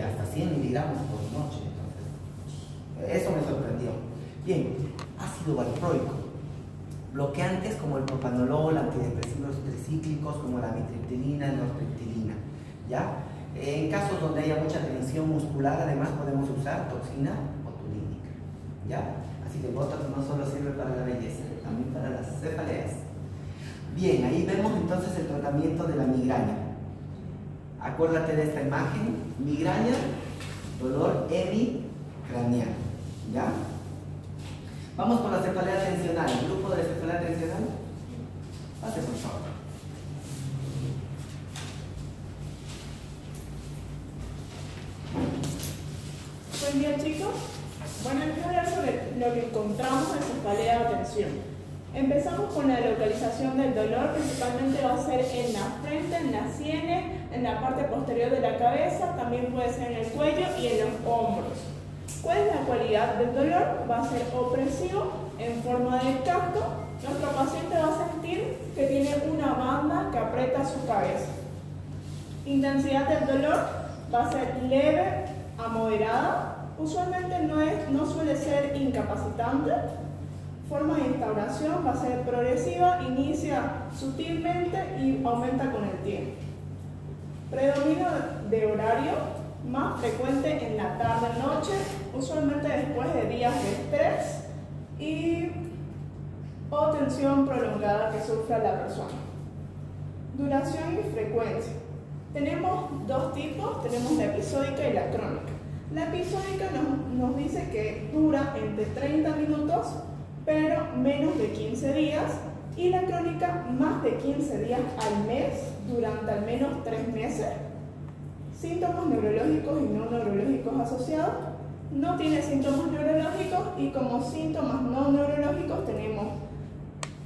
hasta 100 miligramos por noche. Entonces, eso me sorprendió. Bien, ácido valproico. Bloqueantes como el propanolol, antidepresivos tricíclicos como la amitriptilina, nortriptilina. ¿Ya? En casos donde haya mucha tensión muscular, además podemos usar toxina botulínica. ¿Ya? Así que el Botox no solo sirve para la belleza, también para las cefaleas. Bien, ahí vemos entonces el tratamiento de la migraña. Acuérdate de esta imagen: migraña, dolor hemicraniano. ¿Ya? Vamos con la cefalea tensional. ¿El grupo de cefalea tensional? Pase, por favor. Buen día, chicos. Bueno, les voy a hablar sobre lo que encontramos en cefalea de tensión. Empezamos con la localización del dolor. Principalmente va a ser en la frente, en las sienes, en la parte posterior de la cabeza, también puede ser en el cuello y en los hombros. ¿Cuál es la cualidad del dolor? Va a ser opresivo, en forma de casco. Nuestro paciente va a sentir que tiene una banda que aprieta su cabeza. Intensidad del dolor va a ser leve a moderada. Usualmente no suele ser incapacitante. Forma de instauración va a ser progresiva, inicia sutilmente y aumenta con el tiempo. Predominio de horario, más frecuente en la tarde-noche, usualmente después de días de estrés o tensión prolongada que sufra la persona. Duración y frecuencia. Tenemos dos tipos, tenemos la episódica y la crónica. La episódica nos dice que dura entre 30 minutos, pero menos de 15 días, y la crónica más de 15 días al mes, durante al menos 3 meses. Síntomas neurológicos y no neurológicos asociados. No tiene síntomas neurológicos, y como síntomas no neurológicos tenemos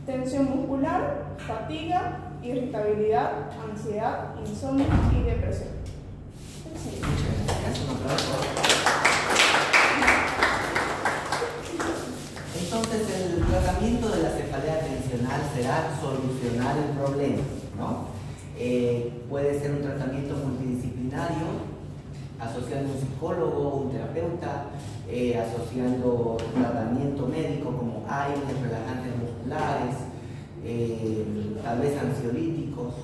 tensión muscular, fatiga, irritabilidad, ansiedad, insomnio y depresión. Sí. Entonces el tratamiento de la cefalea tensional será solucionar el problema, ¿no? Puede ser un tratamiento multidisciplinario, asociando un psicólogo, un terapeuta, asociando tratamiento médico como aires, relajantes musculares, tal vez ansiolíticos,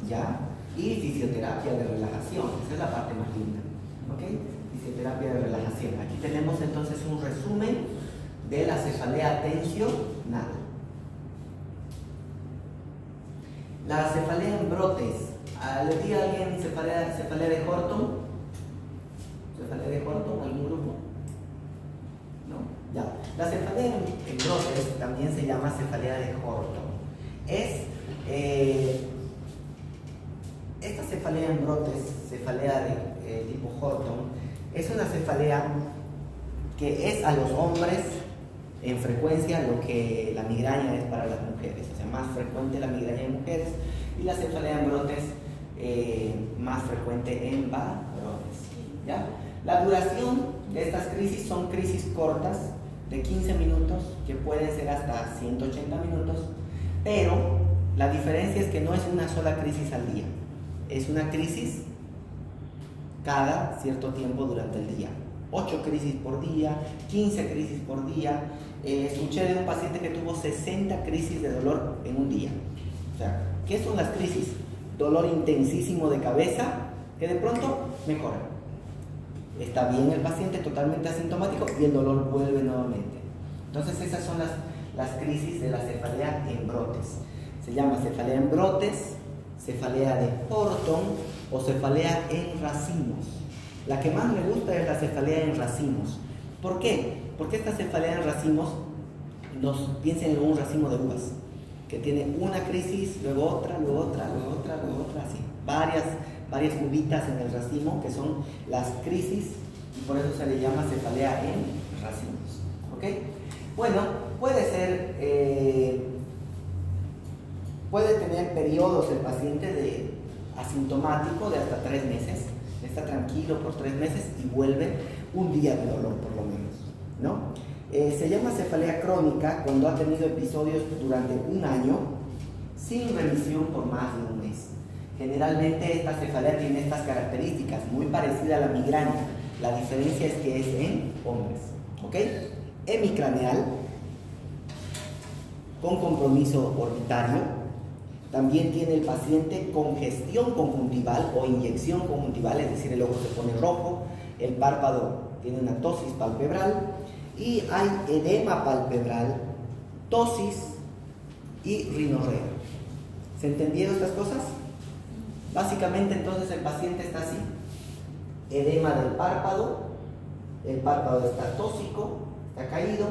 ¿ya? Y fisioterapia de relajación. Esa es la parte más linda, ¿ok? Fisioterapia de relajación. Aquí tenemos entonces un resumen de la cefalea tensional. La cefalea en brotes. ¿Le di a alguien cefalea de Horton? ¿Cefalea de Horton? ¿Algún grupo? ¿No? Ya. La cefalea en brotes también se llama cefalea de Horton. Esta cefalea en brotes, cefalea de tipo Horton, es una cefalea que es a los hombres en frecuencia lo que la migraña es para las mujeres. O sea, más frecuente la migraña en mujeres, y la cefalea en brotes más frecuente en varones. ¿Ya? La duración de estas crisis son crisis cortas de 15 minutos, que pueden ser hasta 180 minutos, pero la diferencia es que no es una sola crisis al día, es una crisis cada cierto tiempo durante el día. 8 crisis por día, 15 crisis por día. Escuché de un paciente que tuvo 60 crisis de dolor en un día. O sea, ¿qué son las crisis? Dolor intensísimo de cabeza que de pronto mejora. Está bien el paciente, totalmente asintomático, y el dolor vuelve nuevamente. Entonces esas son las crisis de la cefalea en brotes. Se llama cefalea en brotes, cefalea de Horton o cefalea en racimos. La que más me gusta es la cefalea en racimos. ¿Por qué? Porque esta cefalea en racimos, piensen en un racimo de uvas. que tiene una crisis, luego otra, luego otra, luego otra, luego otra, así. Varias cubitas en el racimo que son las crisis y por eso se le llama cefalea en racimos. ¿Ok? Bueno, puede tener periodos el paciente de asintomático de hasta 3 meses, está tranquilo por 3 meses y vuelve un día de dolor por lo menos, ¿no? Se llama cefalea crónica cuando ha tenido episodios durante un año sin remisión por más de un mes. Generalmente esta cefalea tiene estas características, muy parecida a la migraña. La diferencia es que es en hombres, ¿ok? Hemicraneal, con compromiso orbitario. También tiene el paciente congestión conjuntival o inyección conjuntival, es decir, el ojo se pone rojo, el párpado tiene una tosis palpebral y hay edema palpebral, tosis y rinorrea. ¿Se entendieron estas cosas? Básicamente entonces el paciente está así, edema del párpado, el párpado está tóxico, está caído,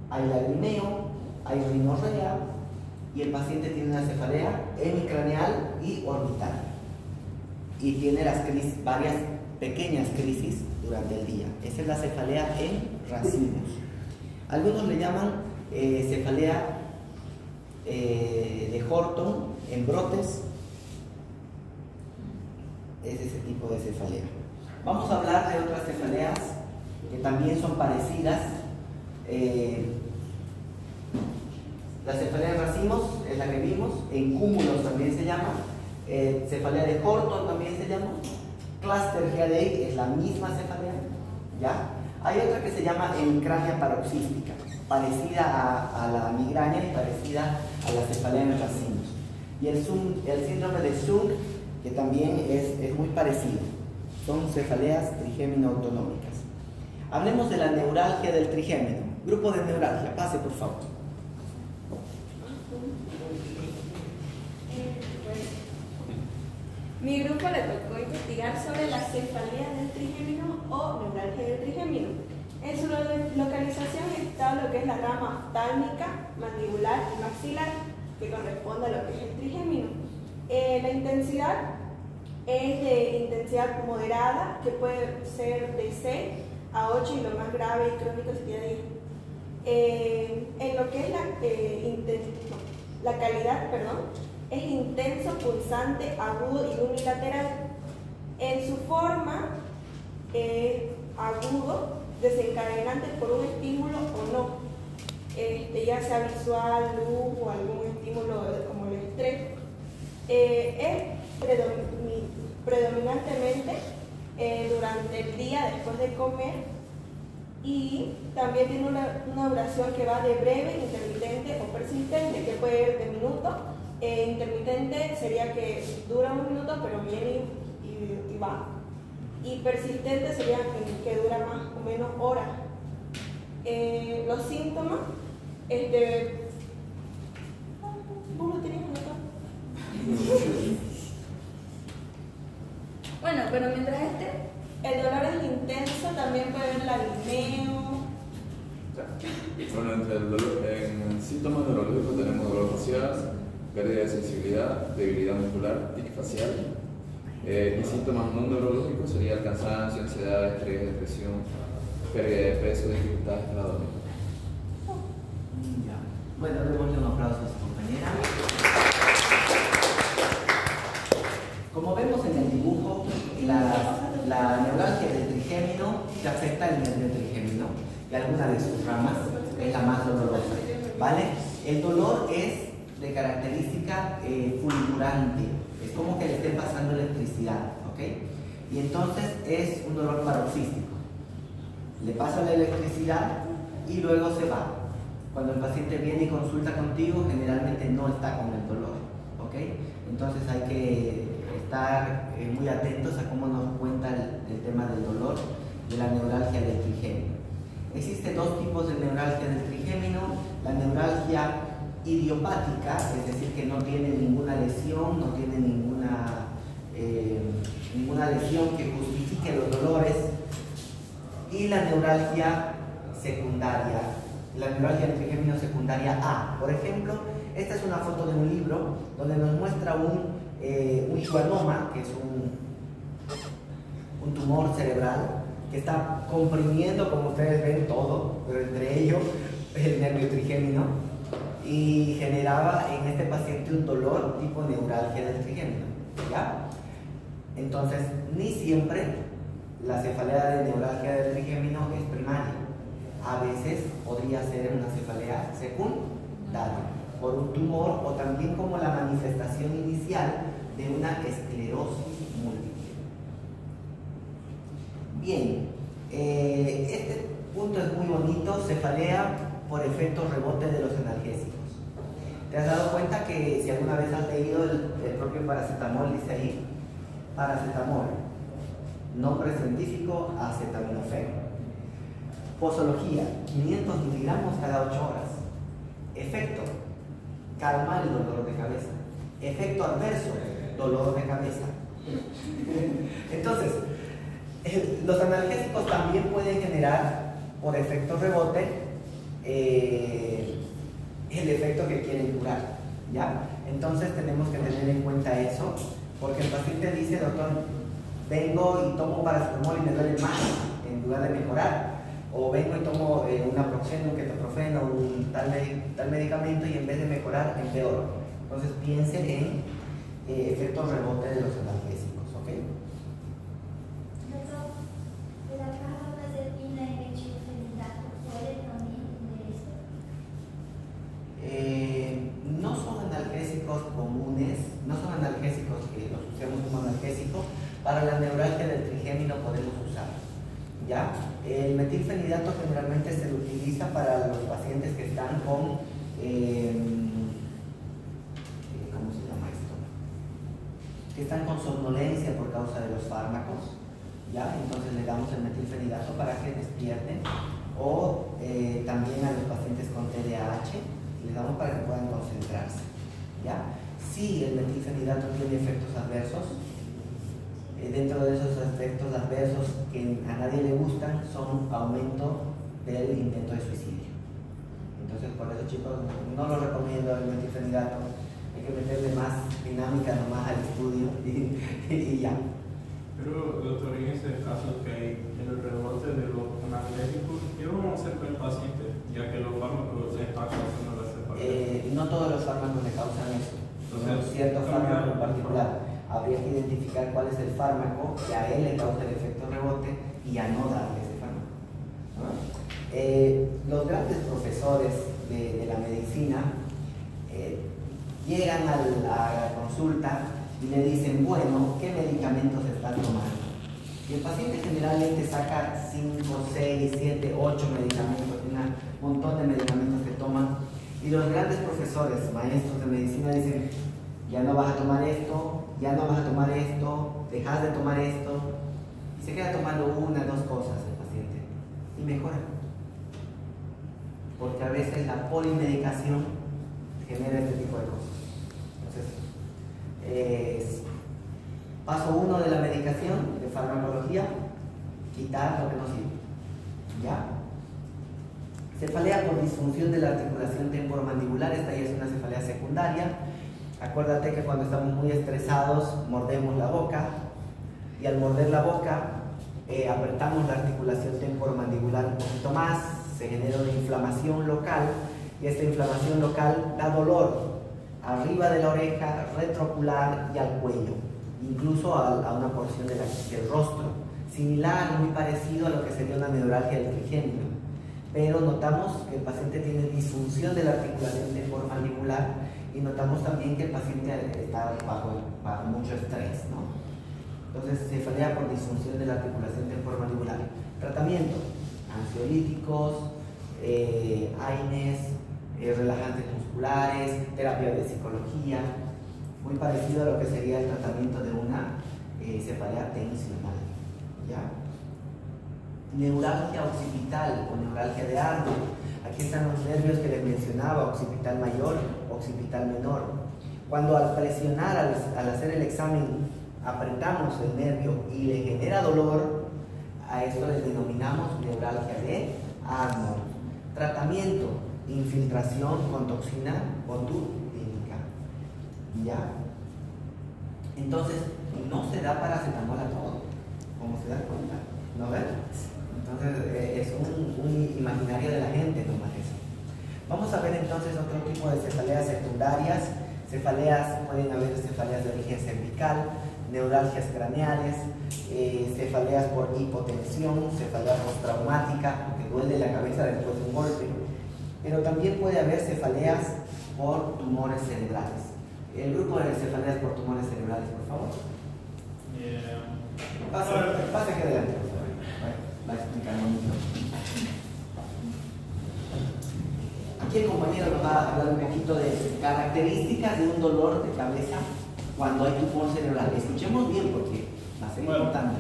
hay lagrimeo, hay rinorrea y el paciente tiene una cefalea hemicraneal y orbital y tiene varias pequeñas crisis durante el día. Esa es la cefalea en racimos. Algunos le llaman cefalea de Horton en brotes. Es ese tipo de cefalea. Vamos a hablar de otras cefaleas que también son parecidas. La cefalea de racimos es la que vimos, en cúmulos también se llama, cefalea de Horton también se llama, Cluster Headache es la misma cefalea, ¿ya? Hay otra que se llama hemicrania paroxística, parecida a la migraña y parecida a la cefalea de racimos. Y el síndrome de Sung, que también es muy parecido, son cefaleas trigémino-autonómicas. Hablemos de la neuralgia del trigémino. Grupo de neuralgia, pase por favor. Mi grupo le tocó investigar sobre la cefalea del trigémino o neuralgia del trigémino. En su localización está lo que es la rama oftálmica, mandibular y maxilar, que corresponde a lo que es el trigémino. La intensidad es de intensidad moderada, que puede ser de 6 a 8 y lo más grave y crónico sería 10. En lo que es la calidad, es intenso, pulsante, agudo y unilateral. En su forma, agudo, desencadenante por un estímulo o no, ya sea visual, luz o algún estímulo como el estrés. Es predominantemente durante el día después de comer y también tiene una duración que va de breve, intermitente o persistente, que puede ir de minutos. Intermitente sería que dura unos minutos pero viene y va. Y persistente sería que dura más o menos horas. Los síntomas, ¿vos lo tenías acá? Bueno, pero mientras el dolor es intenso, también puede haber lagrimeo. Bueno, en síntomas neurológicos tenemos dolor facial, pérdida de sensibilidad, debilidad muscular, tic facial. Y síntomas no neurológicos sería el cansancio, ansiedad, estrés, depresión, pérdida de peso, dificultades para dormir. Bueno, démosle un aplauso a su compañera. Como vemos en el dibujo, la neuralgia del trigémino que afecta el nervio trigémino y alguna de sus ramas es la más dolorosa, ¿vale? El dolor es de característica fulgurante, es como que le esté pasando electricidad, ¿ok? Y entonces es un dolor paroxístico. Le pasa la electricidad y luego se va. Cuando el paciente viene y consulta contigo, generalmente no está con el dolor, ¿ok? Entonces hay que estar muy atentos a cómo nos cuenta el tema del dolor de la neuralgia del trigémino. Existen dos tipos de neuralgia del trigémino: la neuralgia idiopática, es decir, que no tiene ninguna lesión, no tiene ninguna lesión que justifique los dolores, y la neuralgia secundaria, la neuralgia del trigémino secundaria A. Por ejemplo, Esta es una foto de un libro donde nos muestra un schwannoma, que es un tumor cerebral que está comprimiendo, como ustedes ven, todo, pero entre ellos el nervio trigémino, y generaba en este paciente un dolor tipo neuralgia del trigémino, ¿ya? Entonces, ni siempre la cefalea de neuralgia del trigémino es primaria. A veces podría ser una cefalea secundaria por un tumor o también como la manifestación inicial de una esclerosis múltiple. Bien, este punto es muy bonito, cefalea por efectos rebote de los analgésicos. ¿Te has dado cuenta que si alguna vez has leído el propio paracetamol, dice ahí, paracetamol, nombre científico, acetaminofén? Posología, 500 miligramos cada 8 horas. Efecto, calma el dolor de cabeza. Efecto adverso, dolor de cabeza. Entonces, los analgésicos también pueden generar, por efecto rebote, el efecto que quieren curar, ¿ya? Entonces tenemos que tener en cuenta eso, porque el paciente dice, doctor, vengo y tomo paracetamol y me duele más en lugar de mejorar, o vengo y tomo un naproxeno, un ketoprofeno, un tal medicamento y en vez de mejorar, empeoro. Entonces piense en efectos rebote de los analgésicos, ¿ok? Doctor, ¿la carbamazepina y metilfenidato puede también de esto? No son analgésicos comunes, no son analgésicos que los usemos como analgésico. Para la neuralgia del trigémino podemos usar, ¿ya? El metilfenidato generalmente se utiliza para los pacientes que están con, ¿cómo se llama esto? Que están con somnolencia por causa de los fármacos, ¿ya? Entonces le damos el metilfenidato para que despierten, o también a los pacientes con TDAH le damos para que puedan concentrarse, ¿ya? Si el metilfenidato tiene efectos adversos, dentro de esos efectos adversos que a nadie le gustan son aumento del intento de suicidio. Entonces, por eso, chicos, no lo recomiendo el metilfenidato. Hay que meterle más dinámica nomás al estudio y ya. Pero, doctor, en ese caso que hay en el rebote de los analgésicos, ¿qué vamos a hacer con el paciente? Ya que los fármacos le están causando la cefalea. No todos los fármacos le causan eso. Son ciertos fármacos en particular. Habría que identificar cuál es el fármaco que a él le causa el efecto rebote y a no darle ese fármaco, ¿no? Los grandes profesores de la medicina llegan a la consulta y le dicen, bueno, ¿qué medicamentos están tomando? Y el paciente generalmente saca 5, 6, 7, 8 medicamentos, un montón de medicamentos que toman, y los grandes profesores, maestros de medicina dicen, ya no vas a tomar esto, ya no vas a tomar esto, dejas de tomar esto, y se queda tomando 1 o 2 cosas el paciente y mejora, porque a veces la polimedicación genera este tipo de cosas. Entonces, paso 1 de la medicación, de farmacología, quitar lo que no sirve, ¿ya? Cefalea por disfunción de la articulación temporomandibular, esta ya es una cefalea secundaria. Acuérdate que cuando estamos muy estresados mordemos la boca, y al morder la boca apretamos la articulación temporomandibular un poquito más, se genera una inflamación local, y esta inflamación local da dolor arriba de la oreja, retroocular y al cuello, incluso a una porción del rostro, similar, muy parecido a lo que sería una neuralgia del trigémino. Pero notamos que el paciente tiene disfunción de la articulación temporomandibular y notamos también que el paciente está bajo mucho estrés, ¿no? Entonces, cefalea por disfunción de la articulación temporomandibular. Tratamiento: ansiolíticos, AINES, relajantes musculares, terapia de psicología, muy parecido a lo que sería el tratamiento de una cefalea tensional, ¿ya? Neuralgia occipital o neuralgia de Arnold. Aquí están los nervios que les mencionaba, occipital mayor, occipital menor. Cuando al presionar, al hacer el examen, apretamos el nervio y le genera dolor, a esto le denominamos neuralgia de Arnold. Tratamiento: infiltración con toxina ¿Ya? Entonces, no se da paracetamol a todo, como se da cuenta, ¿no ven? Entonces, es un imaginario de la gente nomás eso. Vamos a ver entonces otro tipo de cefaleas secundarias. Cefaleas, pueden haber cefaleas de origen cervical, neuralgias craneales, cefaleas por hipotensión, cefalea postraumática, porque duele la cabeza después de un golpe. Pero también puede haber cefaleas por tumores cerebrales. El grupo de cefaleas por tumores cerebrales, por favor. Pase aquí adelante, por favor. Va a explicar un poquito. Aquí el compañero nos va a hablar un poquito de características de un dolor de cabeza cuando hay tumor cerebral. Escuchemos bien porque va a ser importante.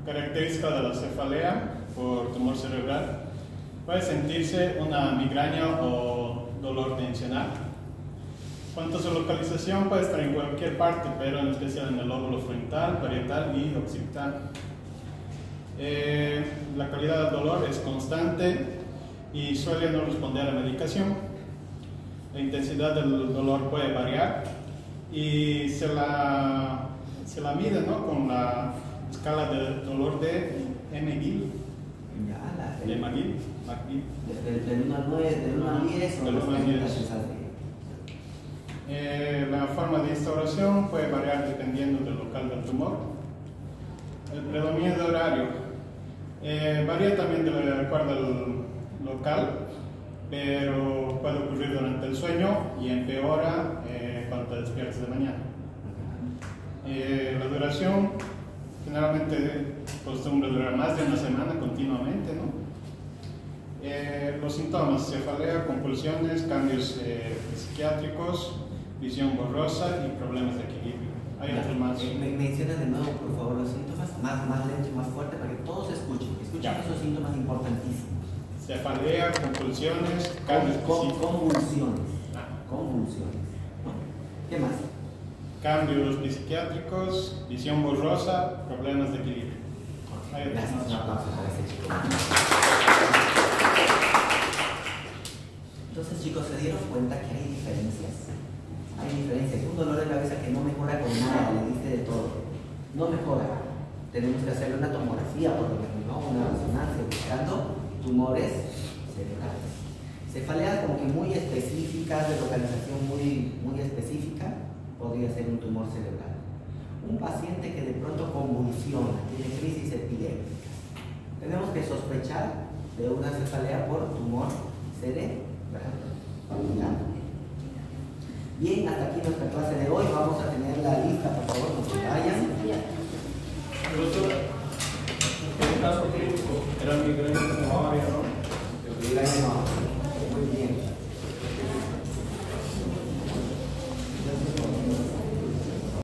Característica de la cefalea por tumor cerebral. Puede sentirse una migraña o dolor tensional. Cuanto a su localización, puede estar en cualquier parte, pero en especial en el lóbulo frontal, parietal y occipital. La calidad del dolor es constante y suele no responder a la medicación. La intensidad del dolor puede variar y se la mide, ¿no?, con la escala de dolor de McGill. De McGill. Del 1 al 9, del 1 al 10 o del 1 al 10. La forma de instauración puede variar dependiendo del local del tumor. El predominio de horario varía también de acuerdo al local, pero puede ocurrir durante el sueño y empeora cuando te despiertas de mañana. La duración generalmente costumbre durar más de una semana continuamente, ¿no? Los síntomas: cefalea, convulsiones, cambios psiquiátricos, visión borrosa y problemas de equilibrio. Hay otros más. Menciona de nuevo, por favor, los síntomas, más lento y más fuerte para que todos escuchen. Escuchen esos síntomas importantísimos. Cefalea, convulsiones, cambios convulsiones. Convulsiones. ¿Qué más? Cambios psiquiátricos, visión borrosa, problemas de equilibrio. Gracias, un aplauso para ese chico. Entonces, chicos, ¿se dieron cuenta que hay diferencias? Hay diferencias. Un dolor de cabeza que no mejora con nada, le diste de todo. No mejora. Tenemos que hacerle una tomografía, por lo menos, ¿no? Una resonancia, buscando tumores cerebrales. Cefaleas como que muy específicas, de localización muy específica, podría ser un tumor cerebral. Un paciente que de pronto convulsiona, tiene crisis epiléptica. Tenemos que sospechar de una cefalea por tumor cerebral. Bien, hasta aquí nuestra clase de hoy. Vamos a tener la lista, por favor, no se vayan. Doctor, en el caso clínico, era migraña como área